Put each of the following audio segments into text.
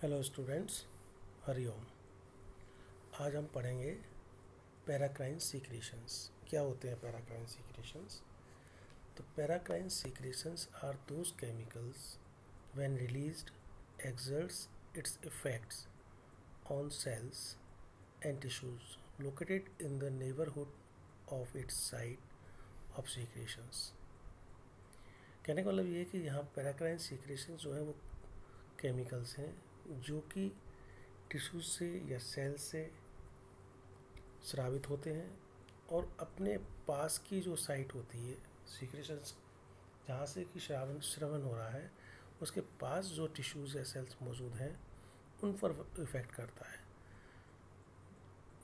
Hello students, Hariom. आज हम पढ़ेंगे पैराक्राइन सीक्रेशंस। क्या होते हैं पैराक्राइन सीक्रेशंस? तो paracrine secretions are those chemicals when released exerts its effects on cells and tissues located in the neighborhood of its site of secretions। कहने का मतलब ये है कि यहाँ पैराक्राइन सीक्रेशंस जो है वो केमिकल्स हैं जो कि टिश्यूज से या सेल से स्रावित होते हैं और अपने पास की जो साइट होती है सीक्रेशंस, जहाँ से कि श्रवण हो रहा है, उसके पास जो टिश्यूज या सेल्स मौजूद हैं उन पर इफेक्ट करता है,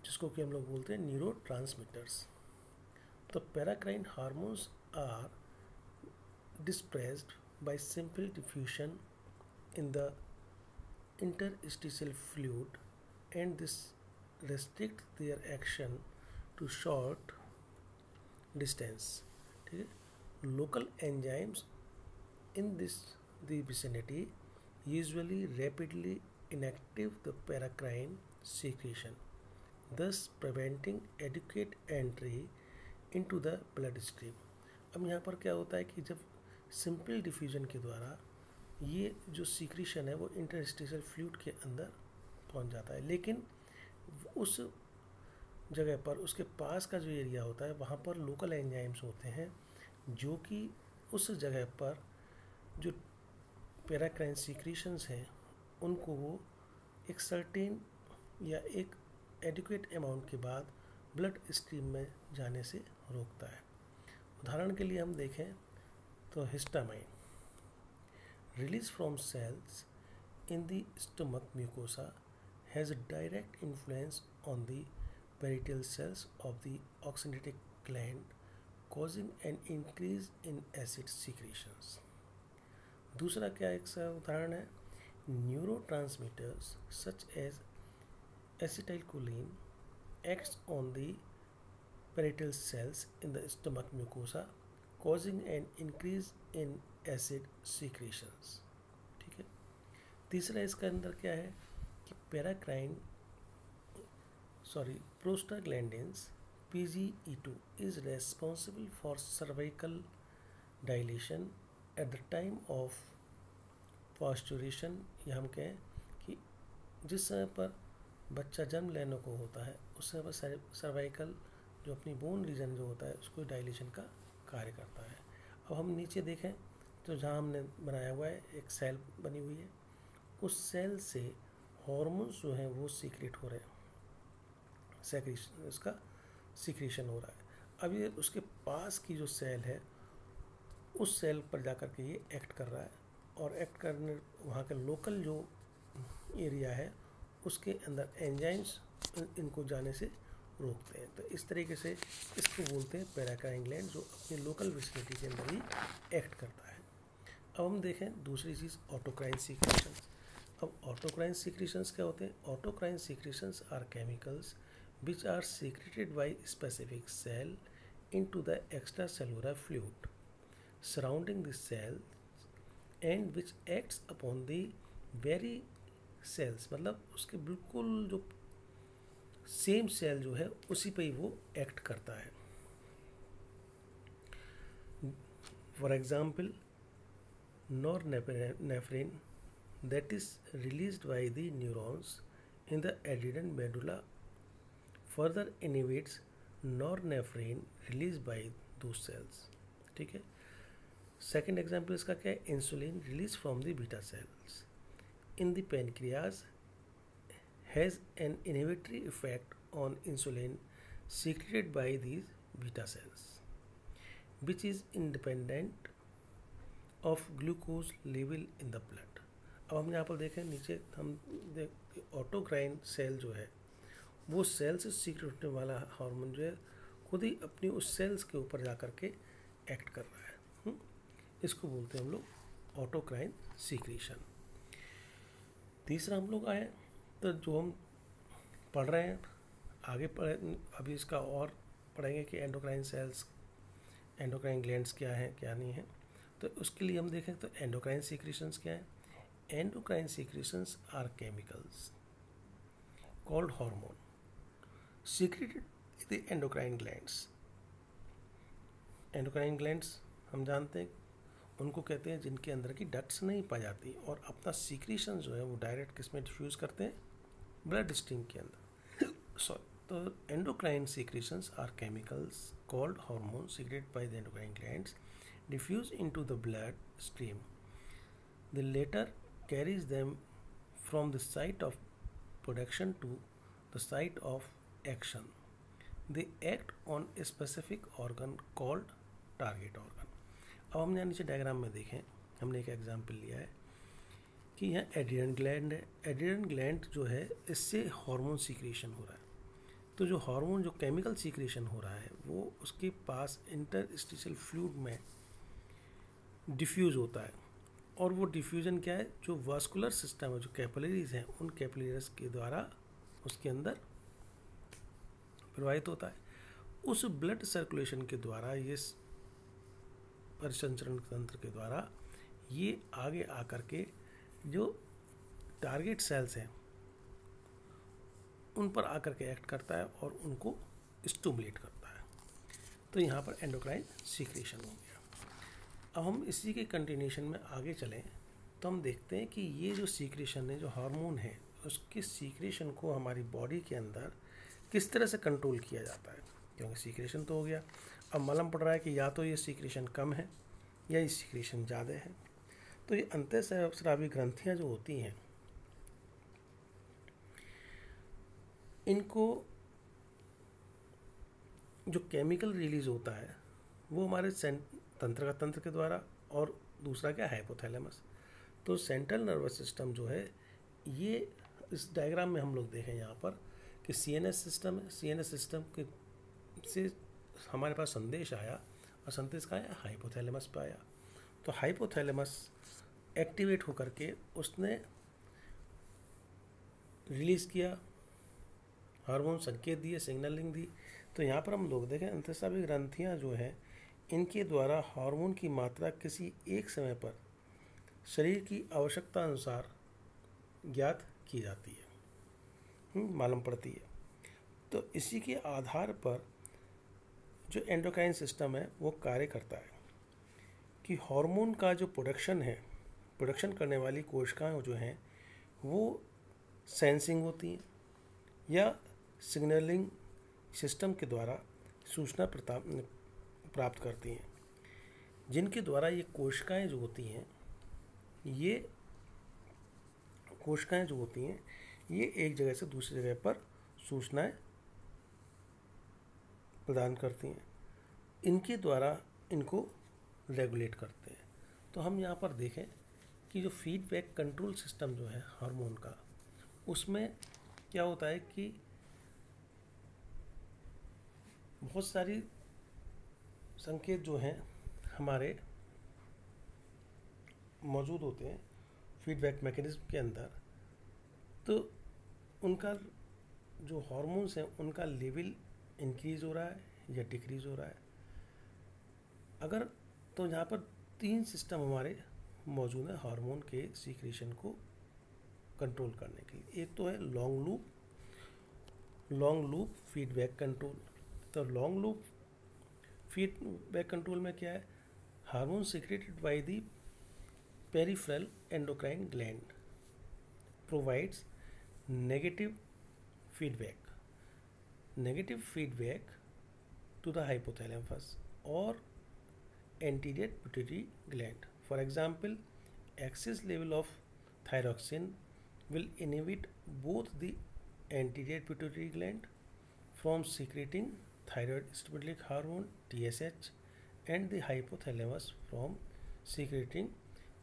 जिसको कि हम लोग बोलते हैं न्यूरो ट्रांसमीटर्स। तो paracrine hormones are dispersed by simple diffusion in the interstitial fluid, and this restricts their action to short distance। ठीक है। local enzymes in the vicinity usually rapidly inactive the paracrine secretion, thus preventing adequate entry into the bloodstream। अब यहाँ पर क्या होता है कि जब सिंपल डिफ्यूजन के द्वारा ये जो सीक्रेशन है वो इंटरस्टिशियल फ्लूइड के अंदर पहुंच जाता है, लेकिन उस जगह पर उसके पास का जो एरिया होता है वहाँ पर लोकल एंजाइम्स होते हैं जो कि उस जगह पर जो पैराक्राइन सीक्रेशंस हैं उनको वो एक सर्टेन या एक एडिक्वेट अमाउंट के बाद ब्लड स्ट्रीम में जाने से रोकता है। उदाहरण के लिए हम देखें तो histamine release from cells in the stomach mucosa has a direct influence on the parietal cells of the oxygenatic gland, causing an increase in acid secretions। दूसरा क्या एक उदाहरण है, neurotransmitters such as acetylcholine acts on the parietal cells in the stomach mucosa, causing an increase in acid secretions। ठीक है। तीसरा इसका अंदर क्या है कि prostaglandins PGE2 is responsible for cervical dilation at the time of postulation। या हम कहें कि जिस समय पर बच्चा जन्म लेने को होता है उस समय पर सर्वाइकल जो अपनी बोन रीजन जो होता है उसको डायलेशन का कार्य करता है। अब हम नीचे देखें तो जहाँ हमने बनाया हुआ है एक सेल बनी हुई है, उस सेल से हार्मोन्स जो हैं वो सीक्रेट हो रहे हैं, उसका सीक्रेशन हो रहा है। अब ये उसके पास की जो सेल है उस सेल पर जाकर के ये एक्ट कर रहा है और एक्ट करने वहाँ के लोकल जो एरिया है उसके अंदर एंजाइम्स इनको जाने से रोकते हैं। तो इस तरीके से इसको बोलते हैं पैराक्राइन ग्लैंड, जो अपनी लोकल विसिनिटी के अंदर ही एक्ट करता है। अब हम देखें दूसरी चीज़ ऑटोक्राइन सीक्रेशंस। अब ऑटोक्राइन सीक्रेशंस क्या होते हैं? Autocrine secretions are chemicals which are secreted by specific cell into the extracellular fluid surrounding the cell and which acts upon the very cells. मतलब उसके बिल्कुल जो सेम सेल जो है उसी पे ही वो एक्ट करता है। For example norepinephrine that is released by the neurons in the adrenal medulla further inhibits norepinephrine release by those cells. ठीक है। सेकेंड एग्जाम्पल इसका क्या है? Insulin release from the beta cells in the pancreas has an inhibitory effect on insulin secreted by these beta cells, which is independent of glucose level in the blood। अब हम यहाँ पर देखें नीचे हम ऑटोक्राइन सेल जो है वो सेल से सीक्रेट होने वाला हार्मोन जो है खुद ही अपनी उस सेल्स के ऊपर जा कर के एक्ट कर रहा है। इसको बोलते हैं हम लोग ऑटोक्राइन सीक्रेशन। तीसरा हम लोग आए तो जो हम पढ़ रहे हैं आगे अभी इसका और पढ़ेंगे कि एंडोक्राइन सेल्स, एंडोक्राइन ग्लैंड्स क्या हैं क्या नहीं है। तो उसके लिए हम देखें तो एंडोक्राइन सीक्रेशंस क्या है? endocrine secretions are chemicals called hormone secreted in the endocrine glands. Endocrine glands हम जानते हैं उनको कहते हैं जिनके अंदर की डक्ट्स नहीं पाई जाती और अपना सीक्रेशन जो है वो डायरेक्ट किस में डिफ्यूज करते हैं, ब्लड स्ट्रीम के अंदर. तो endocrine secretions are chemicals called hormone secreted by the endocrine glands diffuse into the blood stream. The latter carries them from the site of production to the site of action. They act on a specific organ called target organ. अब हम यहाँ नीचे diagram में देखें, हमने एक example लिया है कि यहाँ एड्रिनल ग्लैंड है. एड्रिनल ग्लैंड जो है इससे हार्मोन सीक्रेशन हो रहा है. तो जो हार्मोन जो केमिकल सीक्रेशन हो रहा है वो उसके पास इंटरस्टिशियल फ्लूइड में डिफ्यूज़ होता है. और वो डिफ्यूज़न क्या है, जो वास्कुलर सिस्टम है, जो कैपिलरीज हैं, उन कैपिलरीज के द्वारा उसके अंदर प्रवाहित होता है. उस ब्लड सर्कुलेशन के द्वारा, ये परिसंचरण तंत्र के द्वारा ये आगे आकर के जो टारगेट सेल्स हैं उन पर आकर के एक्ट करता है और उनको स्टिमुलेट करता है. तो यहाँ पर एंडोक्राइन सीक्रेशन हो गया. अब हम इसी के कंटिन्यूशन में आगे चलें तो हम देखते हैं कि ये जो सीक्रेशन है, जो हार्मोन है, उसके सीक्रेशन को हमारी बॉडी के अंदर किस तरह से कंट्रोल किया जाता है. क्योंकि सीक्रेशन तो हो गया, अब मालूम पड़ रहा है कि या तो ये सीक्रेशन कम है या ये सीक्रेशन ज़्यादा है. तो ये अंतःस्रावी ग्रंथियाँ जो होती हैं इनको जो केमिकल रिलीज होता है वो हमारे तंत्र के द्वारा, और दूसरा क्या, हाइपोथैलेमस. तो सेंट्रल नर्वस सिस्टम जो है ये इस डायग्राम में हम लोग देखें यहाँ पर कि सीएनएस सिस्टम है. सीएनएस सिस्टम के से हमारे पास संदेश आया और संदेश का आया हाइपोथैलेमस पे आया. तो हाइपोथैलेमस एक्टिवेट होकर के उसने रिलीज़ किया, हार्मोन संकेत दिए, सिग्नलिंग दी. तो यहाँ पर हम लोग देखें अंतःस्रावी ग्रंथियाँ जो हैं इनके द्वारा हार्मोन की मात्रा किसी एक समय पर शरीर की आवश्यकता अनुसार ज्ञात की जाती है, मालूम पड़ती है. तो इसी के आधार पर जो एंडोक्राइन सिस्टम है वो कार्य करता है कि हार्मोन का जो प्रोडक्शन है, प्रोडक्शन करने वाली कोशिकाएं जो हैं वो सेंसिंग होती हैं या सिग्नलिंग सिस्टम के द्वारा सूचना प्राप्त करती हैं, जिनके द्वारा ये कोशिकाएं जो होती हैं, ये कोशिकाएं जो होती हैं ये एक जगह से दूसरी जगह पर सूचनाएं प्रदान करती हैं. इनके द्वारा इनको रेगुलेट करते हैं. तो हम यहाँ पर देखें कि जो फीडबैक कंट्रोल सिस्टम जो है हार्मोन का, उसमें क्या होता है कि बहुत सारी संकेत जो हैं हमारे मौजूद होते हैं फीडबैक मैकेनिज्म के अंदर. तो उनका जो हार्मोन्स हैं उनका लेवल इंक्रीज हो रहा है या डिक्रीज हो रहा है. अगर तो यहाँ पर 3 सिस्टम हमारे मौजूद हैं हार्मोन के सीक्रेशन को कंट्रोल करने के लिए. एक तो है लॉन्ग लूप फीडबैक कंट्रोल. तो लॉन्ग लूप फीडबैक कंट्रोल में क्या है, hormone secreted by the peripheral endocrine gland provides negative feedback to the hypothalamus or anterior pituitary gland. For example, excess level of thyroxine will inhibit both the anterior pituitary gland from secreting thyroid stimulating hormone TSH and the hypothalamus from secreting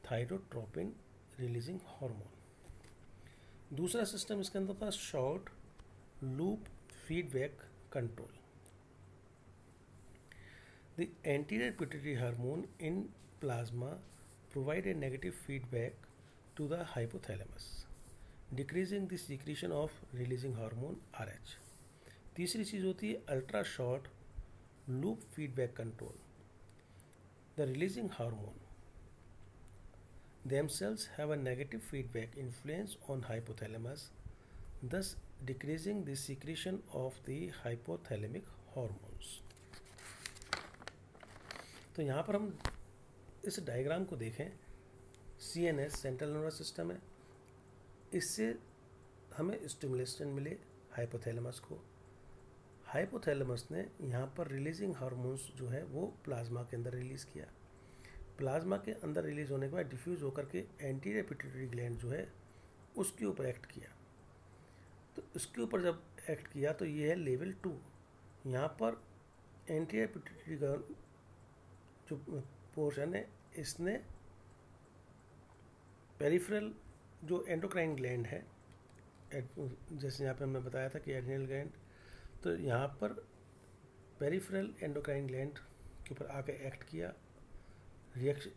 thyrotropin releasing hormone. दूसरा system इसके अंदर था short loop feedback control. The anterior pituitary hormone in plasma provide a negative feedback to the hypothalamus, decreasing the secretion of releasing hormone RH. तीसरी चीज़ होती है ultra short loop feedback control. The releasing hormone themselves have a negative feedback influence on hypothalamus, thus decreasing the secretion of the hypothalamic hormones. तो यहाँ पर हम इस diagram को देखें, CNS सेंट्रल नर्वस सिस्टम है, इससे हमें स्टिमुलेशन मिले हाइपोथैलेमस को। हाइपोथैलेमस ने यहाँ पर रिलीजिंग हार्मोन्स जो है वो प्लाज्मा के अंदर रिलीज़ किया। प्लाज्मा के अंदर रिलीज होने के बाद डिफ्यूज़ होकर के एंटीरियर पिट्यूटरी ग्लैंड जो है उसके ऊपर एक्ट किया। तो उसके ऊपर जब एक्ट किया तो ये है लेवल 2। यहाँ पर एंटीरियर पिट्यूटरी का जो पोर्शन है इसने पेरिफेरल जो एंडोक्राइन ग्लैंड है, जैसे यहाँ पे हमने बताया था कि एड्रिनल ग्लैंड, तो यहाँ पर पेरिफेरल एंडोक्राइन ग्लैंड के ऊपर आके एक्ट किया। रिएक्शन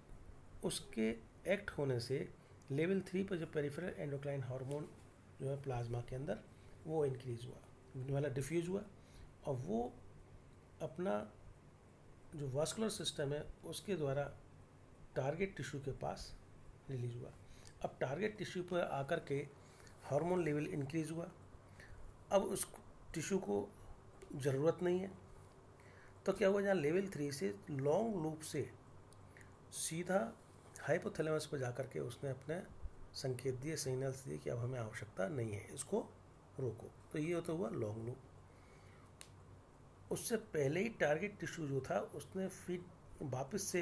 उसके एक्ट होने से लेवल 3 पर जो पेरिफेरल एंडोक्राइन हार्मोन जो है प्लाज्मा के अंदर वो इंक्रीज हुआ, मतलब डिफ्यूज हुआ, और वो अपना जो वास्कुलर सिस्टम है उसके द्वारा टारगेट टिश्यू के पास रिलीज हुआ। अब टारगेट टिश्यू पर आकर के हार्मोन लेवल इंक्रीज हुआ। अब उस टिश्यू को ज़रूरत नहीं है, तो क्या हुआ, जहाँ लेवल 3 से लॉन्ग लूप से सीधा हाइपोथैलेमस पर जाकर के उसने अपने संकेत दिए, सिग्नल्स दिए कि अब हमें आवश्यकता नहीं है, इसको रोको। तो ये होता हुआ लॉन्ग लूप। उससे पहले ही टारगेट टिश्यू जो था उसने फिर वापस से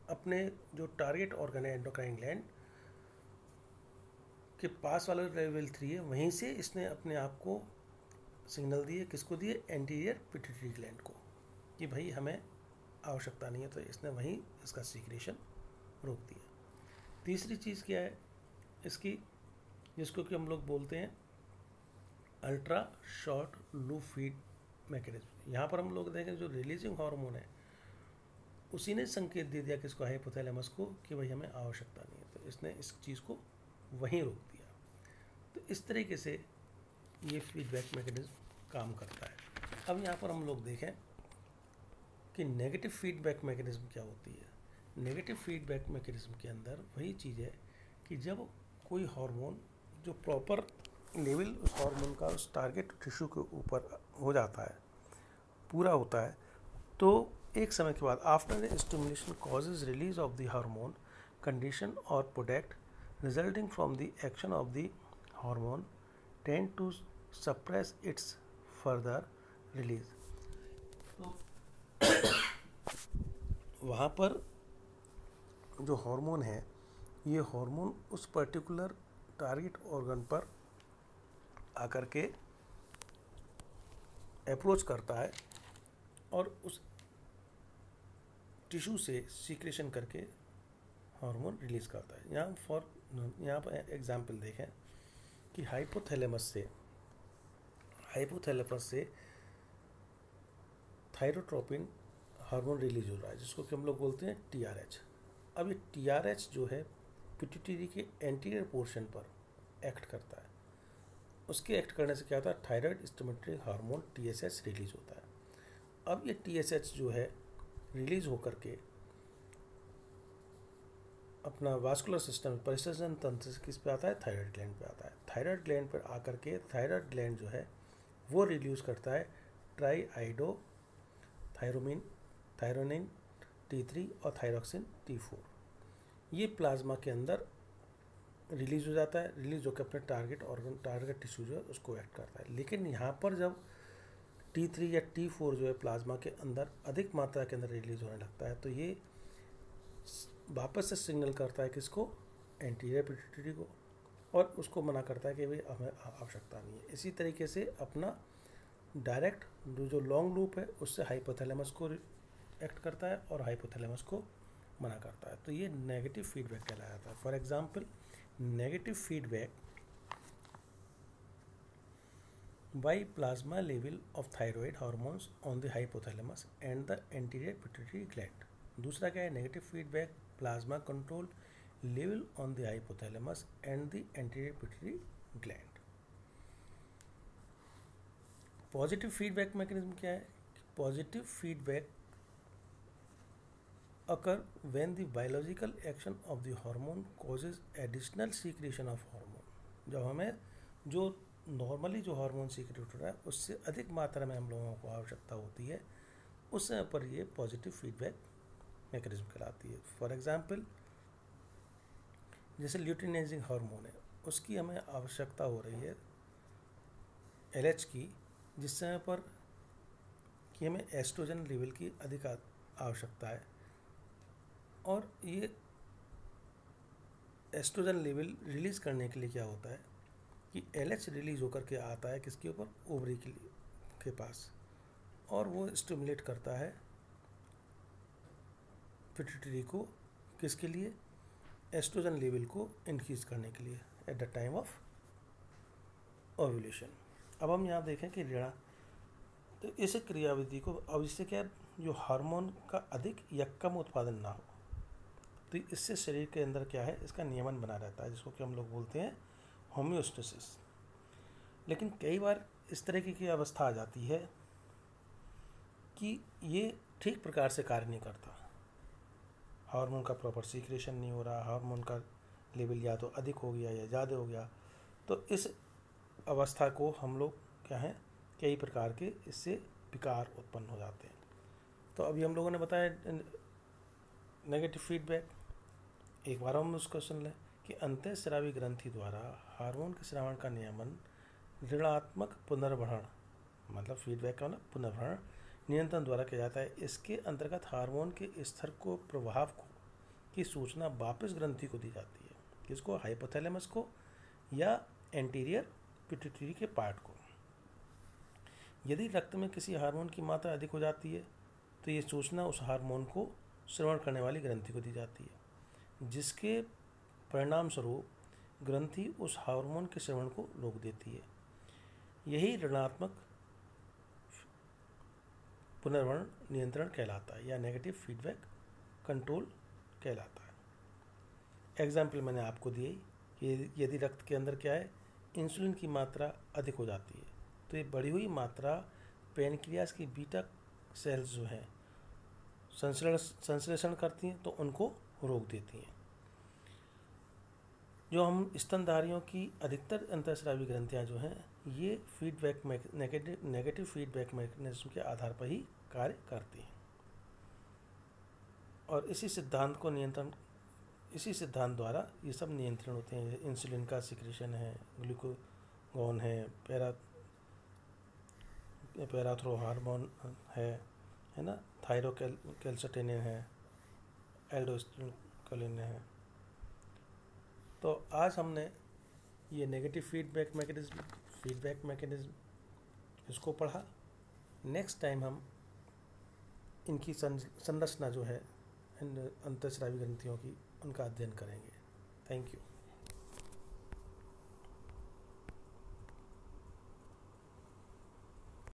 अपने जो टारगेट ऑर्गन है एंडोक्राइन ग्लैंड के पास वाला लेवल 3 है वहीं से इसने अपने आप को सिग्नल दिए, किसको दिए, एंटीरियर पिट्यूटरी ग्लैंड को, कि भाई हमें आवश्यकता नहीं है, तो इसने वहीं इसका सीक्रेशन रोक दिया। तीसरी चीज़ क्या है इसकी, जिसको कि हम लोग बोलते हैं ultra short loop feed mechanism. यहाँ पर हम लोग देखें जो रिलीजिंग हार्मोन है उसी ने संकेत दे दिया किसको, हाइपोथैलेमस को, कि भाई हमें आवश्यकता नहीं है, तो इसने इस चीज़ को वहीं रोक दिया। तो इस तरीके से ये फीडबैक मैकेनिज्म काम करता है। अब यहाँ पर हम लोग देखें कि नेगेटिव फीडबैक मैकेनिज्म क्या होती है। नेगेटिव फीडबैक मैकेनिज्म के अंदर वही चीज़ है कि जब कोई हार्मोन जो प्रॉपर लेवल उस हार्मोन का उस टारगेट टिश्यू के ऊपर हो जाता है, पूरा होता है, तो एक समय के बाद after stimulation causes release of the hormone condition और product resulting from the action of the hormone tend to suppress its further release. तो वहाँ पर जो हार्मोन है, ये हार्मोन उस पर्टिकुलर टारगेट ऑर्गन पर आकर के अप्रोच करता है और उस टिश्यू से सीक्रेशन करके हार्मोन रिलीज करता है। यहाँ पर एग्जांपल देखें कि हाइपोथैलेमस से थायरोट्रोपिन हार्मोन रिलीज हो रहा है, जिसको कि हम लोग बोलते हैं TRH। अब ये TRH जो है पिट्यूटरी के एंटीरियर पोर्शन पर एक्ट करता है। उसके एक्ट करने से क्या होता है, thyroid stimulatory hormone TSH release होता है। अब ये TSH जो है रिलीज होकर के अपना वास्कुलर सिस्टम परिसर्जन तंत्र से किस पे आता है, थायराइड ग्लैंड पे आता है। थायराइड ग्लैंड पर आकर के थायराइड ग्लैंड जो है वो रिड्यूस करता है ट्राईआइडो थायरोनिन T3 और थायरोक्सिन T4। ये प्लाज्मा के अंदर रिलीज हो जाता है, रिलीज होकर अपने टारगेट ऑर्गन टारगेट टिश्यू जो है उसको एक्ट करता है। लेकिन यहाँ पर जब T3 या T4 जो है प्लाज्मा के अंदर अधिक मात्रा के अंदर रिलीज होने लगता है, तो ये वापस से सिग्नल करता है किसको, एंटीरियर पिट्यूटरी को, और उसको मना करता है कि भाई हमें आवश्यकता नहीं है। इसी तरीके से अपना डायरेक्ट जो लॉन्ग लूप है उससे हाइपोथैलेमस को एक्ट करता है और हाइपोथैलेमस को मना करता है। तो ये नेगेटिव फीडबैक कहलाया जाता है। For example, negative feedback by plasma level of thyroid hormones on the hypothalamus and the anterior pituitary gland. दूसरा क्या है, negative feedback plasma control level on the hypothalamus and the anterior pituitary gland. Positive feedback mechanism क्या है, positive feedback occur when the biological action of the hormone causes additional secretion of hormone। जब हमें जो normally जो hormone secrete हो रहा है उससे अधिक मात्रा में हम लोगों को आवश्यकता होती है, उस समय पर ये पॉजिटिव फीडबैक मैकेनिज्म कहलाती है। फॉर एग्जांपल जैसे ल्यूटिनाइजिंग हार्मोन है, उसकी हमें आवश्यकता हो रही है LH की, जिस समय पर कि हमें एस्ट्रोजन लेवल की अधिक आवश्यकता है, और ये एस्ट्रोजन लेवल रिलीज़ करने के लिए क्या होता है कि LH रिलीज होकर के आता है किसके ऊपर, ओवरी के पास, और वो स्टिमुलेट करता है पिट्यूटरी को, किसके लिए, एस्ट्रोजन लेवल को इंक्रीज करने के लिए at the time of ovulation. अब हम यहाँ देखें कि ऋणा, तो इस क्रियाविधि को, अब इससे क्या, जो हार्मोन का अधिक या कम उत्पादन ना हो, तो इससे शरीर के अंदर क्या है, इसका नियमन बना रहता है, जिसको कि हम लोग बोलते हैं होम्योस्टेसिस। लेकिन कई बार इस तरह की अवस्था आ जाती है कि ये ठीक प्रकार से कार्य नहीं करता, हार्मोन का प्रॉपर सीक्रेशन नहीं हो रहा, हार्मोन का लेवल या तो अधिक हो गया या ज़्यादा हो गया, तो इस अवस्था को हम लोग क्या है, कई प्रकार के इससे विकार उत्पन्न हो जाते हैं। तो अभी हम लोगों ने बताया नेगेटिव फीडबैक। एक बार हम उस क्वेश्चन लें कि अंतःस्रावी ग्रंथि द्वारा हार्मोन के स्रावण का नियमन ऋणात्मक पुनर्भरण, मतलब फीडबैक का मतलब पुनर्भरण नियंत्रण द्वारा किया जाता है। इसके अंतर्गत हार्मोन के स्तर को, प्रभाव को की सूचना वापस ग्रंथि को दी जाती है, किसको, हाइपोथैलेमस को या एंटीरियर पिट्यूटरी के पार्ट को। यदि रक्त में किसी हार्मोन की मात्रा अधिक हो जाती है तो ये सूचना उस हार्मोन को श्रवण करने वाली ग्रंथि को दी जाती है, जिसके परिणाम स्वरूप ग्रंथि उस हार्मोन के श्रवण को रोक देती है। यही ऋणात्मक पुनर्भरण नियंत्रण कहलाता है या नेगेटिव फीडबैक कंट्रोल कहलाता है। एग्जाम्पल मैंने आपको दिए कि यदि रक्त के अंदर क्या है, इंसुलिन की मात्रा अधिक हो जाती है, तो ये बढ़ी हुई मात्रा पैनक्रियास की बीटा सेल्स जो हैं संश्लेषण करती हैं, तो उनको रोक देती हैं। जो हम स्तनधारियों की अधिकतर अंतःस्रावी ग्रंथियाँ जो हैं, ये फीडबैक नेगेटिव फीडबैक मैकेनिज्म के आधार पर ही कार्य करती हैं, और इसी सिद्धांत द्वारा ये सब नियंत्रण होते हैं। इंसुलिन का सिक्रेशन है, ग्लूकागॉन है, पैराथ्रो हार्मोन है ना, थायरोकैल्सिटोनिन है, एल्डोस्टेरोन है। तो आज हमने ये नेगेटिव फीडबैक मैकेनिज्म इसको पढ़ा। नेक्स्ट टाइम हम इनकी संरचना जो है अंतःस्रावी ग्रंथियों की, उनका अध्ययन करेंगे। Thank you.